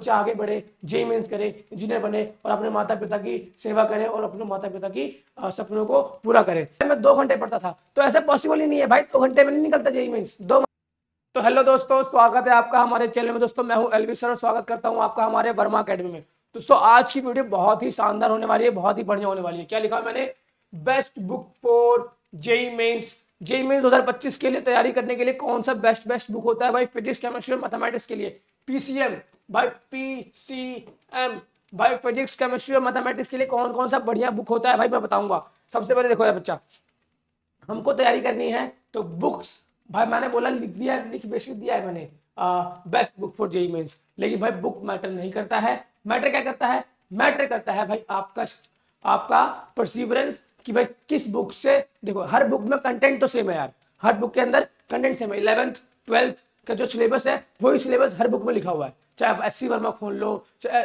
बच्चा आगे बढ़े, जेईई मेंस करे, इंजीनियर बने और अपने माता पिता की सेवा करे और अपने माता पिता की सपनों को पूरा करे। मैं 2 घंटे पढ़ता था, तो ऐसा पॉसिबल ही नहीं है भाई, 2 घंटे में नहीं निकलता जेईई मेंस। तो हेलो दोस्तों, स्वागत है आपका हमारे चैनल में। दोस्तों मैं हूं एलवी सर और स्वागत करता हूं आपका हमारे वर्मा एकेडमी में। दोस्तों आज की वीडियो बहुत ही शानदार होने वाली है, बहुत ही बढ़िया होने वाली है। क्या लिखा है मैंने? Best book for JEE Mains. JEE Mains 2025 के लिए तैयारी करने के लिए कौन सा बेस्ट बुक होता है भाई? फिजिक्स, केमिस्ट्री और मैथमेटिक्स के लिए पीसीएम भाई, पीसीएम भाई, फिजिक्स, केमिस्ट्री और मैथमेटिक्स के लिए कौन कौन सा बढ़िया बुक होता है भाई, मैं बताऊंगा। सबसे पहले देखो यार बच्चा, हमको तैयारी करनी है तो बुक्स भाई मैंने बोला लिख दिया, लिख बेसिक दिया है मैंने, best book for JEE Mains. लेकिन भाई बुक मैटर नहीं करता है। मैटर क्या करता है? मैटर करता है भाई आपका परसिवरेंस कि भाई किस बुक से। देखो हर बुक में कंटेंट तो सेम है यार, हर बुक के अंदर कंटेंट सेम है। 11th 12th का जो सिलेबस है वही सिलेबस हर बुक में लिखा हुआ है। चाहे आप एससी वर्मा खोल लो, चाहे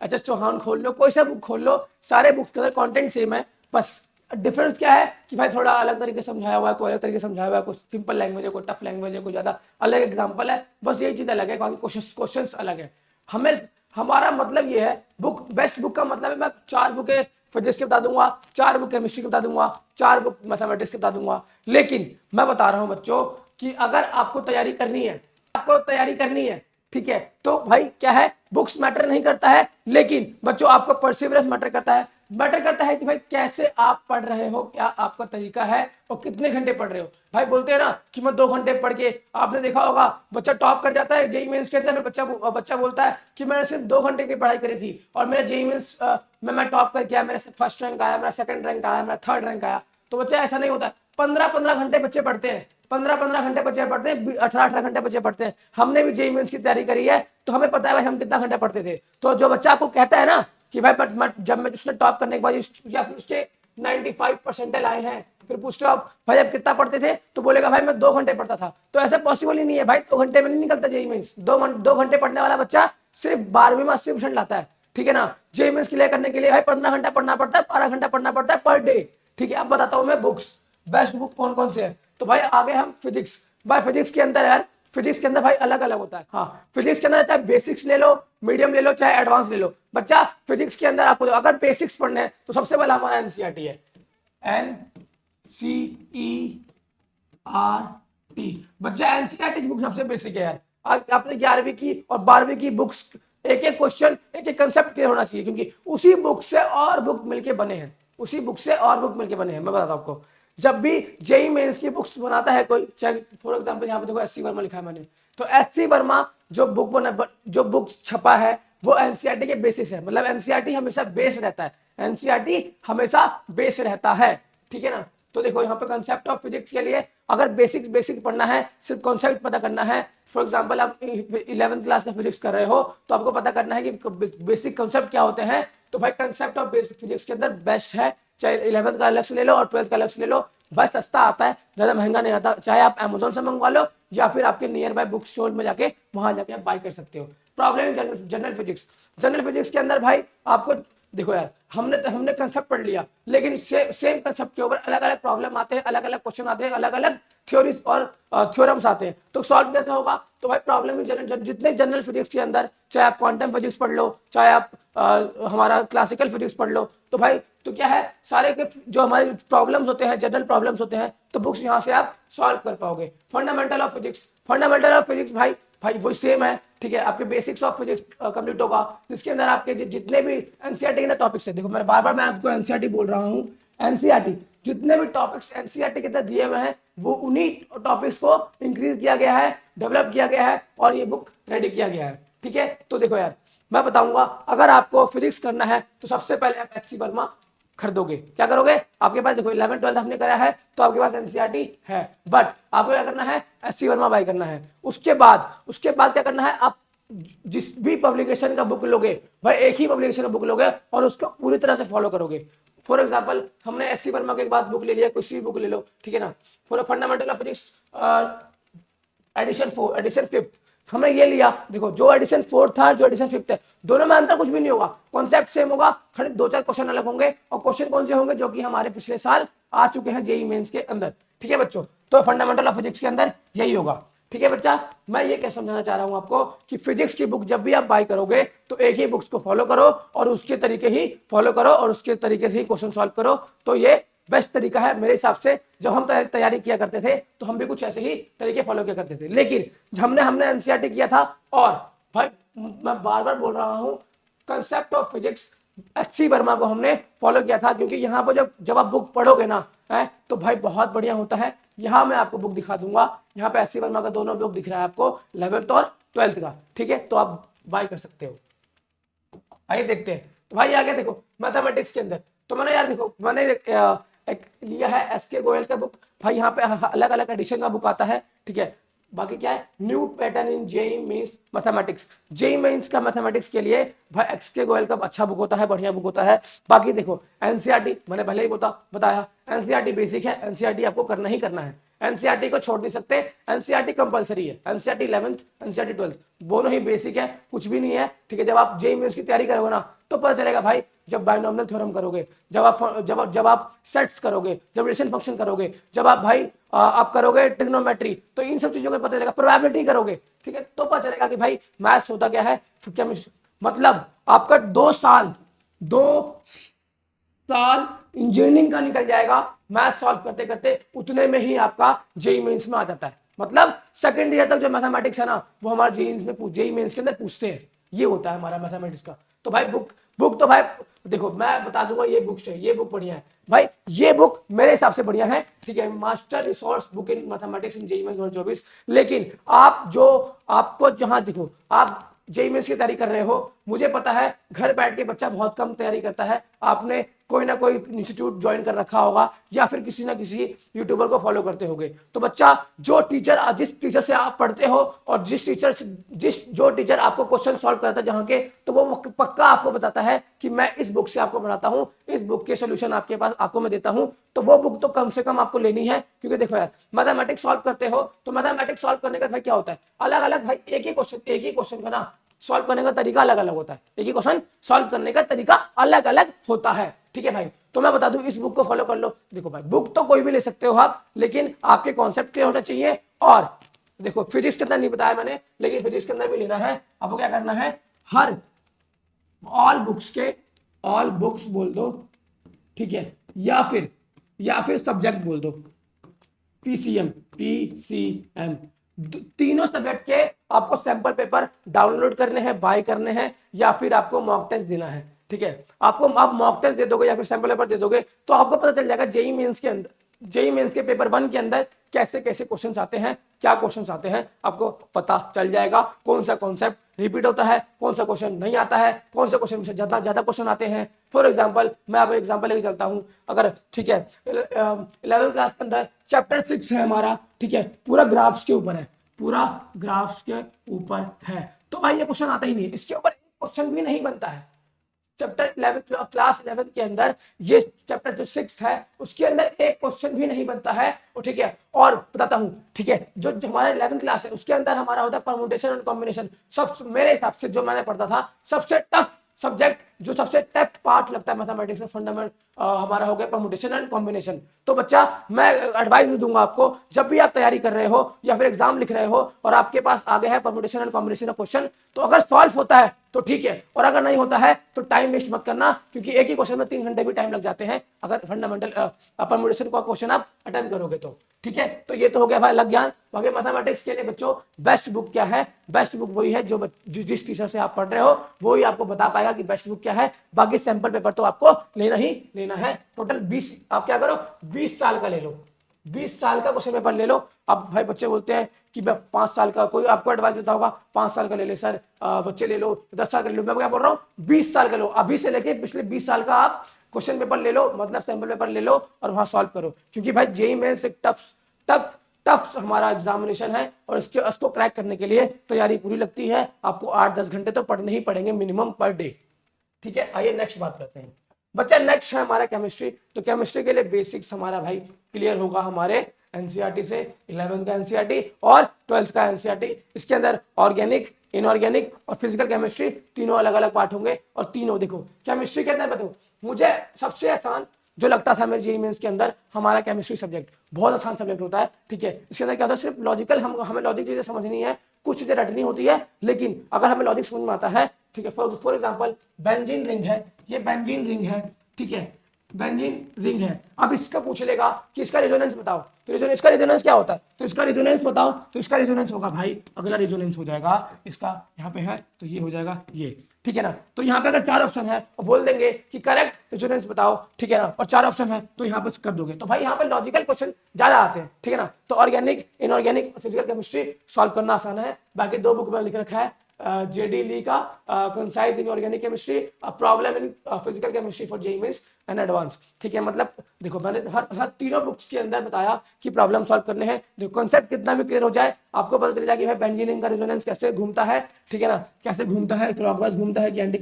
एच.एस. चौहान खोल लो, कोई सा बुक खोल लो, सारे बुक्स के अंदर कंटेंट सेम है। बस डिफरेंस क्या है कि भाई थोड़ा अलग तरीके से समझाया हुआ है, कोई अलग तरीके से समझाया हुआ है, कोई सिंपल लैंग्वेज है, कोई टफ लैंग्वेज है, कोई ज्यादा अलग एग्जांपल है। बस यही चीज अलग है, बाकी क्वेश्चंस अलग है। हमें हमारा मतलब ये है, बुक बेस्ट बुक का मतलब है मैं 4 बुकें फिजिक्स के बता दूंगा, 4 बुक केमिस्ट्री के बता दूंगा, 4 बुक मैथमेटिक्स के बता दूंगा। लेकिन मैं बता रहा हूं बच्चों कि अगर आपको तैयारी करनी है, ठीक है, तो भाई क्या है, बुक्स मैटर नहीं करता है, लेकिन बच्चों आपका परसिवरेंस मैटर करता है। मैटर करता है कि भाई कैसे आप पढ़ रहे हो, क्या आपका तरीका है और कितने घंटे पढ़ रहे हो। भाई बोलते हैं ना कि मैं 2 घंटे पढ़ के, आपने देखा होगा बच्चा टॉप कर जाता है जेईई मेंस के अंदर। बच्चा बोलता है कि मैंने सिर्फ 2 घंटे की पढ़ाई करी थी और मेरा जेईई मेंस में मैं टॉप करके आया, मेरा फर्स्ट रैंक आया, मेरा सेकंड रैंक आया, मेरा थर्ड रैंक आया। तो बच्चा ऐसा नहीं होता। 15-15 घंटे बच्चे पढ़ते हैं, 15-15 घंटे बच्चे पढ़ते हैं, 18-18 घंटे बच्चे पढ़ते हैं। हमने भी जेईई मेंस की तैयारी करी है तो हमें पता है भाई हम कितना घंटा पढ़ते थे। तो जो बच्चा आपको कहता है ना कि भाई जब मैं उसने टॉप करने के बाद या फिर उसके 95 परसेंटाइल आए हैं, फिर पूछते हो आप भाई आप कितना पढ़ते थे, तो बोलेगा भाई मैं 2 घंटे पढ़ता था। तो ऐसा पॉसिबल ही नहीं है भाई, 2 घंटे में नहीं निकलता जेईई मेंस। 2 घंटे पढ़ने वाला बच्चा सिर्फ 12वीं में 80% लाता है, ठीक है ना। जेईई मेंस क्लियर करने के लिए भाई 15 घंटा पढ़ना पड़ता है, 12 घंटा पढ़ना पड़ता है पर डे, ठीक है। अब बताता हूं मैं बुक्स, बेस्ट बुक कौन कौन से है। तो भाई आगे हम फिजिक्स, भाई फिजिक्स के अंदर यार, फिजिक्स के अंदर भाई अलग अलग होता है। हाँ, फिजिक्स के अंदर चाहे बेसिक्स ले लो, मीडियम ले लो, चाहे एडवांस ले लो। बच्चा फिजिक्स के अंदर आपको अगर बेसिक्स पढ़ने हैं तो सबसे पहला हमारा एनसीईआरटी है, एनसीईआरटी। बच्चा एनसीईआरटी की बुक सबसे बेसिक है यार। आपने 11वीं की और 12वीं की बुक्स, एक एक क्वेश्चन, एक एक कंसेप्ट क्लियर होना चाहिए, क्योंकि उसी बुक से और बुक मिलके बने हैं, उसी बुक से और बुक मिलके बने हैं। मैं बताता हूं आपको, जब भी जेईई मेंस की बुक्स बनाता है कोई, चाहे फॉर एग्जांपल यहाँ पे देखो एससी वर्मा लिखा है मैंने, तो एससी वर्मा जो बुक छपा है वो एनसीईआरटी के बेसिस है। मतलब एनसीईआरटी हमेशा बेस रहता है, एनसीईआरटी हमेशा बेस रहता है, ठीक है ना। तो देखो यहाँ पे कंसेप्ट ऑफ फिजिक्स के लिए अगर बेसिक पढ़ना है, सिर्फ कॉन्सेप्ट पता करना है। फॉर एग्जांपल आप 11th क्लास का फिजिक्स कर रहे हो तो आपको पता करना है कि बेसिक कॉन्सेप्ट क्या होते हैं। तो भाई कंसेप्ट ऑफ बेसिक फिजिक्स के अंदर बेस्ट है, चाहे 11th का अलग से ले लो और 12th का अलग से ले लो। भाई सस्ता आता है, ज्यादा महंगा नहीं आता। चाहे आप अमेजोन से मंगवा लो या फिर आपके नियर बाय बुक स्टोर में जाके वहां जाके आप बाय कर सकते हो। प्रॉब्लम जनरल फिजिक्स के अंदर भाई आपको देखो यार, हमने कंसेप्ट पढ़ लिया, लेकिन सेम कंसेप्ट के ऊपर अलग अलग प्रॉब्लम आते हैं, अलग अलग क्वेश्चन आते हैं, अलग अलग थ्योरीज और थ्योरम्स आते हैं। तो सॉल्व कैसे होगा? तो भाई प्रॉब्लम जितने जनरल फिजिक्स के अंदर, चाहे आप क्वांटम फिजिक्स पढ़ लो, चाहे आप हमारा क्लासिकल फिजिक्स पढ़ लो, तो भाई तो क्या है, सारे के जो हमारे प्रॉब्लम्स होते हैं, जनरल प्रॉब्लम्स होते हैं, तो बुक्स यहाँ से आप सॉल्व कर पाओगे। फंडामेंटल ऑफ फिजिक्स भाई वही सेम है, ठीक है। आपके बेसिक्स ऑफ फिजिक्स कंप्लीट होगा, जिसके अंदर आपके जितने भी एनसीईआरटी के टॉपिक्स है, देखो मैं बार आपको एनसीईआरटी बोल रहा हूँ, एनसीईआरटी जितने भी टॉपिक्स एनसीईआरटी के अंदर दिए हुए हैं वो उन्हीं टॉपिक्स को इंक्रीज किया गया है, डेवलप किया गया है और ये बुक रेडी किया गया है, ठीक है। तो देखो यार मैं बताऊंगा, अगर आपको फिजिक्स करना है तो सबसे पहले आप एचसी वर्मा खरीदोगे। क्या करोगे? आपके पास देखो 11th 12th हमने करा है तो आपके पास एनसीईआरटी है, बट आपको क्या करना है, एचसी वर्मा बाय करना है। उसके बाद क्या करना है, आप जिस भी पब्लिकेशन का बुक लोगे भाई, एक ही पब्लिकेशन का बुक लोगे और उसको पूरी तरह से फॉलो करोगे। फॉर एग्जांपल हमने एससी वर्मा के बाद बुक ले लिया, कुछ भी बुक ले लो, ठीक है ना। For fundamental of physics edition 5th हमने ये लिया। देखो जो एडिशन 4th था, जो एडिशन 5th है, दोनों में अंतर कुछ भी नहीं होगा, कॉन्सेप्ट सेम होगा, खाली 2-4 क्वेश्चन अलग होंगे। और क्वेश्चन कौन से होंगे? जो कि हमारे पिछले साल आ चुके हैं जेईई मेंस के अंदर, ठीक है बच्चों। तो फंडामेंटल ऑफ फिजिक्स के अंदर यही होगा। ठीक है बच्चा, मैं ये क्या समझाना चाह रहा हूं आपको कि फिजिक्स की बुक जब भी आप बाय करोगे तो एक ही बुक्स को फॉलो करो और उसके तरीके ही फॉलो करो और उसके तरीके से ही क्वेश्चन सॉल्व करो, तो ये बेस्ट तरीका है मेरे हिसाब से। जब हम तैयारी किया करते थे तो हम भी कुछ ऐसे ही तरीके फॉलो किया करते थे, लेकिन हमने एनसीईआरटी किया था और भाई मैं बार बार बोल रहा हूं, कंसेप्ट ऑफ फिजिक्स एच.सी. वर्मा को हमने फॉलो किया था, क्योंकि यहाँ पर जब आप बुक पढ़ोगे ना है तो भाई बहुत बढ़िया होता है। यहाँ मैं आपको बुक दिखा दूंगा, यहाँ पे एच.सी. वर्मा का दोनों बुक दिख रहा है आपको, 11th और 12th का, ठीक है, तो आप बाय कर सकते हो। आइए देखते हैं, तो भाई आगे देखो मैथमेटिक्स के अंदर, तो मैंने यार देखो मैंने एक लिया है एस.के. गोयल का बुक, भाई यहाँ पे अलग अलग एडिशन का बुक आता है, ठीक है। बाकी क्या है, new pattern in JEE Mains mathematics, JEE Mains का मैथमेटिक्स के लिए भाई एस.के. गोयल का अच्छा बुक होता है, बढ़िया बुक होता है। बाकी देखो एनसीईआरटी मैंने पहले ही बताया, एनसीईआरटी बेसिक है, एनसीईआरटी आपको करना ही करना है, एनसीईआरटी को छोड़ नहीं सकते, एनसीईआरटी कंपलसरी है, एनसीईआरटी 11th एनसीईआरटी 12th दोनों ही बेसिक है, कुछ भी नहीं है, ठीक है। जब आप जेई मेंस की तैयारी करोगे ना तो पता चलेगा भाई, जब बायनॉमिनल थ्योरम करोगे, जब आप सेट्स करोगे, जब रिलेशन फंक्शन करोगे, जब आप भाई आप करोगे ट्रिग्नोमेट्री, तो इन सब चीजों में पता चलेगा, प्रोबेबिलिटी करोगे, ठीक है, तो पता चलेगा कि भाई मैथ्स होता क्या है, केमिस्ट्री मतलब आपका 2 साल इंजीनियरिंग का निकल जाएगा मैथ सॉल्व करते करते, उतने में ही आपका जेई मेंस में आ जाता है। मतलब सेकंड ईयर तक जो मैथमेटिक्स है ना वो हमारे जेई मेंस के अंदर पूछते हैं, ये होता है हमारा मैथमेटिक्स का। तो भाई बुक तो भाई देखो मैं बता दूंगा, ये बुक से ये बुक बढ़िया है भाई, ये बुक मेरे हिसाब से बढ़िया है, ठीक है, master resource book in mathematics in JEE Mains 2024। लेकिन आपको जहां देखो आप जेई मेंस की तैयारी कर रहे हो, मुझे पता है घर बैठ के बच्चा बहुत कम तैयारी करता है, आपने कोई ना कोई इंस्टीट्यूट ज्वाइन कर रखा होगा या फिर किसी ना किसी यूट्यूबर को फॉलो करते होगे। तो बच्चा जिस टीचर से आप पढ़ते हो और जो टीचर आपको क्वेश्चन सॉल्व करता है जहां के, तो वो पक्का आपको बताता है कि मैं इस बुक से आपको पढ़ाता हूं, इस बुक के सोल्यूशन आपके पास आपको मैं देता हूं, तो वो बुक तो कम से कम आपको लेनी है। क्योंकि देखो यार मैथमेटिक्स सॉल्व करते हो तो मैथमेटिक्स सॉल्व करने का भाई क्या होता है, अलग अलग भाई एक ही क्वेश्चन का ना सॉल्व करने का तरीका अलग अलग होता है, एक ही क्वेश्चन सॉल्व करने का तरीका अलग अलग होता है, ठीक है भाई। तो मैं बता दूं इस बुक को फॉलो कर लो। देखो भाई बुक तो कोई भी ले सकते हो आप, लेकिन आपके कॉन्सेप्ट क्लियर होना चाहिए। और देखो फिजिक्स के अंदर नहीं बताया मैंने, लेकिन फिजिक्स के अंदर भी लेना है, आपको क्या करना है, हर ऑल बुक्स बोल दो, ठीक है, या फिर सब्जेक्ट बोल दो, पीसीएम तीनों सब्जेक्ट के आपको सैंपल पेपर डाउनलोड करने हैं, बाय करने हैं, या फिर आपको मॉक टेस्ट देना है, ठीक है। आप मॉक टेस्ट दे दोगे या फिर सैंपल पेपर दे दोगे तो आपको पता चल जाएगा जेई मेंस के पेपर 1 के अंदर कैसे कैसे क्वेश्चंस आते हैं, क्या क्वेश्चंस आते हैं, आपको पता चल जाएगा कौन सा कॉन्सेप्ट रिपीट होता है, कौन सा क्वेश्चन नहीं आता है, कौन सा क्वेश्चन से ज्यादा क्वेश्चन आते हैं। फॉर एग्जांपल मैं आपको एग्जांपल लेके चलता हूं, अगर ठीक है 11th क्लास के अंदर चैप्टर 6 है हमारा, ठीक है, पूरा ग्राफ्स के ऊपर है, तो भाई ये क्वेश्चन आता ही नहीं है, इसके ऊपर एक क्वेश्चन भी नहीं बनता है। चैप्टर 11 क्लास 11 के अंदर ये चैप्टर जो 6 है उसके अंदर एक क्वेश्चन भी नहीं बनता है, ठीक है। और बताता हूं, ठीक है, जो हमारा 11th क्लास है उसके अंदर हमारा होता है परम्यूटेशन एंड कॉम्बिनेशन, मेरे हिसाब से जो मैंने पढ़ता था सबसे टफ सब्जेक्ट, जो सबसे टफ पार्ट लगता है मैथमेटिक्स में, फंडामेंटल हमारा हो गया परम्यूटेशन एंड कॉम्बिनेशन। तो बच्चा मैं एडवाइस भी दूंगा आपको, जब भी आप तैयारी कर रहे हो या फिर एग्जाम लिख रहे हो और आपके पास आ गया है परम्यूटेशन एंड कॉम्बिनेशन का क्वेश्चन, तो अगर सॉल्व होता है तो ठीक है, और अगर नहीं होता है तो टाइम वेस्ट मत करना, क्योंकि एक ही क्वेश्चन में 3 घंटे भी टाइम लग जाते हैं अगर फंडामेंटल परम्यूटेशन का क्वेश्चन आप अटेम्प्ट करोगे तो, ठीक है। तो ये तो हो गया भाई अलग ज्ञान। बाकी मैथमेटिक्स के लिए बच्चों बेस्ट बुक क्या है, बेस्ट बुक वही है जो जिस टीचर से आप पढ़ रहे हो वो ही आपको बता पाएगा कि बेस्ट बुक क्या है। बाकी सैंपल पेपर तो आपको लेना ही लेना है। टोटल 20, आप क्या करो 20 साल का ले लो, 20 साल का क्वेश्चन पेपर ले लो। अब भाई बच्चे बोलते हैं कि मैं 5 साल का, कोई आपको एडवाइस देता होगा 5 साल का ले ले सर, बच्चे ले लो 10 साल का ले लो, मैं क्या बोल रहा हूँ 20 साल का लो, अभी से लेके पिछले 20 साल का आप क्वेश्चन पेपर ले लो, मतलब सैंपल पेपर ले लो और वहां सॉल्व करो। क्योंकि भाई जेईई मेंस एक टफ हमारा एग्जामिनेशन है और इसको क्रैक करने के लिए तैयारी पूरी लगती है, आपको 8-10 घंटे तो पढ़ने ही पड़ेंगे मिनिमम पर डे, ठीक है। आइए नेक्स्ट बात करते हैं बच्चा, नेक्स्ट है हमारा केमिस्ट्री। तो केमिस्ट्री के लिए बेसिक्स हमारा भाई क्लियर होगा हमारे एनसीईआरटी से, 11th का एनसीईआरटी और 12th का एनसीईआरटी। इसके अंदर ऑर्गेनिक, इनऑर्गेनिक और फिजिकल केमिस्ट्री तीनों अलग अलग पार्ट होंगे। और तीनों देखो केमिस्ट्री के अंदर बताओ, मुझे सबसे आसान जो लगता था मेरे जेईई मेंस के अंदर हमारा केमिस्ट्री सब्जेक्ट बहुत आसान सब्जेक्ट होता है, ठीक है। इसके अंदर क्या होता है, सिर्फ लॉजिकल हमें लॉजिक चीजें समझनी है, कुछ चीजें रटनी होती है, लेकिन अगर हमें लॉजिक समझ में आता है, ठीक है। फॉर एग्जाम्पल बेंजीन रिंग है, ये बेंजीन रिंग है, ठीक है, बेंजीन रिंग है। अब इसका पूछ लेगा कि इसका रेजोनेंस बताओ, तो इसका रेजोनेंस क्या होता है, तो इसका रेजोनेंस बताओ, तो इसका रेजोनेंस होगा भाई, अगला रेजोनेंस हो जाएगा इसका, यहाँ पे है तो ये हो जाएगा ये, ठीक है ना। तो यहाँ पे अगर 4 ऑप्शन है और बोल देंगे कि करेक्ट रेजोनेंस बताओ, ठीक है ना, और 4 ऑप्शन है तो यहाँ पे कर दोगे, तो भाई यहाँ पे लॉजिकल क्वेश्चन ज्यादा आते हैं, ठीक है ना। तो organic, inorganic, physical chemistry solve करना आसान है। बाकी 2 बुक में लिख रखा है जेडी ली का concise in organic chemistry, problem in physical chemistry for JEE Mains and advance, ठीक है। मतलब देखो मैंने हर तीनों बुक्स के अंदर बताया कि प्रॉब्लम सॉल्व करने हैं। देखो कॉन्सेप्ट कितना भी क्लियर हो जाए, आपको पता चल जाएगा कि भाई बेंजीन का रेजोनेंस कैसे घूमता है, ठीक है ना, कैसे घूमता है, क्लॉकवाइज घूमता है कि एंटी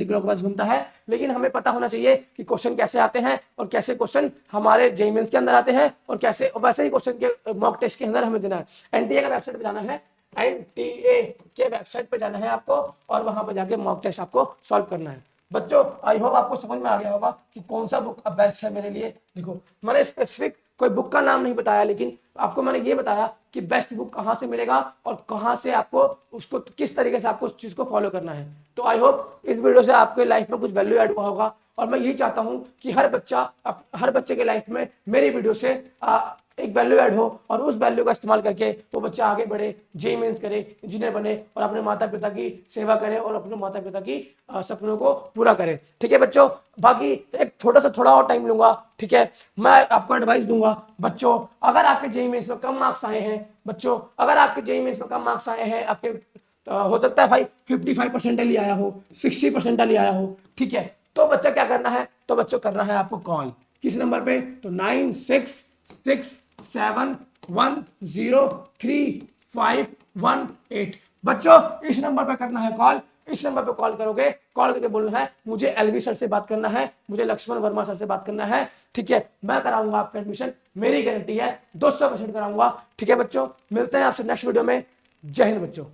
क्लॉकवाइज घूमता है। लेकिन हमें पता होना चाहिए कि क्वेश्चन कैसे आते हैं और कैसे क्वेश्चन हमारे जेईई मेंस के अंदर आते हैं, और कैसे वैसे ही क्वेश्चन के मॉक टेस्ट के अंदर हमें देना है। एनटीए का वेबसाइट पे जाना है, एनटीए के वेबसाइट पे जाना है आपको, और वहां पे जाके मॉक टेस्ट आपको सॉल्व करना है। बच्चों आई होप आपको समझ में आ गया होगा कि कौन सा बुक अब बेस्ट है मेरे लिए। देखो मैंने स्पेसिफिक कोई बुक का नाम नहीं बताया, लेकिन आपको मैंने ये बताया कि बेस्ट बुक कहाँ से मिलेगा और कहाँ से आपको उसको किस तरीके से आपको उस चीज को फॉलो करना है। तो आई होप इस वीडियो से आपके लाइफ में कुछ वैल्यू ऐड हुआ होगा, और मैं यही चाहता हूँ कि हर बच्चे के लाइफ में मेरी वीडियो से एक वैल्यू ऐड हो, और उस वैल्यू का इस्तेमाल करके वो बच्चा आगे बढ़े, जेईई मेंस करे, इंजीनियर बने, और अपने माता पिता की सेवा करे, और अपने माता पिता की सपनों को पूरा करे, ठीक है बच्चों। बाकी एक थोड़ा और टाइम लूंगा, ठीक है। मैं आपको एडवाइस दूंगा बच्चों, अगर आपके जेईई मेंस में कम मार्क्स आए हैं, बच्चों अगर आपके जेईई मेंस में कम मार्क्स आए हैं, आपके हो सकता है भाई 55% आया हो, 60% आया हो, ठीक है, तो बच्चा क्या करना है, तो बच्चों करना है आपको कॉल किस नंबर पे, तो 9667103518। बच्चों इस नंबर पे करना है कॉल, इस नंबर पे कॉल करोगे, कॉल करके बोलना है मुझे एलवी सर से बात करना है, मुझे लक्ष्मण वर्मा सर से बात करना है, ठीक है। मैं कराऊंगा आपका एडमिशन, मेरी गारंटी है 200% कराऊंगा, ठीक है बच्चों। मिलते हैं आपसे नेक्स्ट वीडियो में। जय हिंद बच्चों।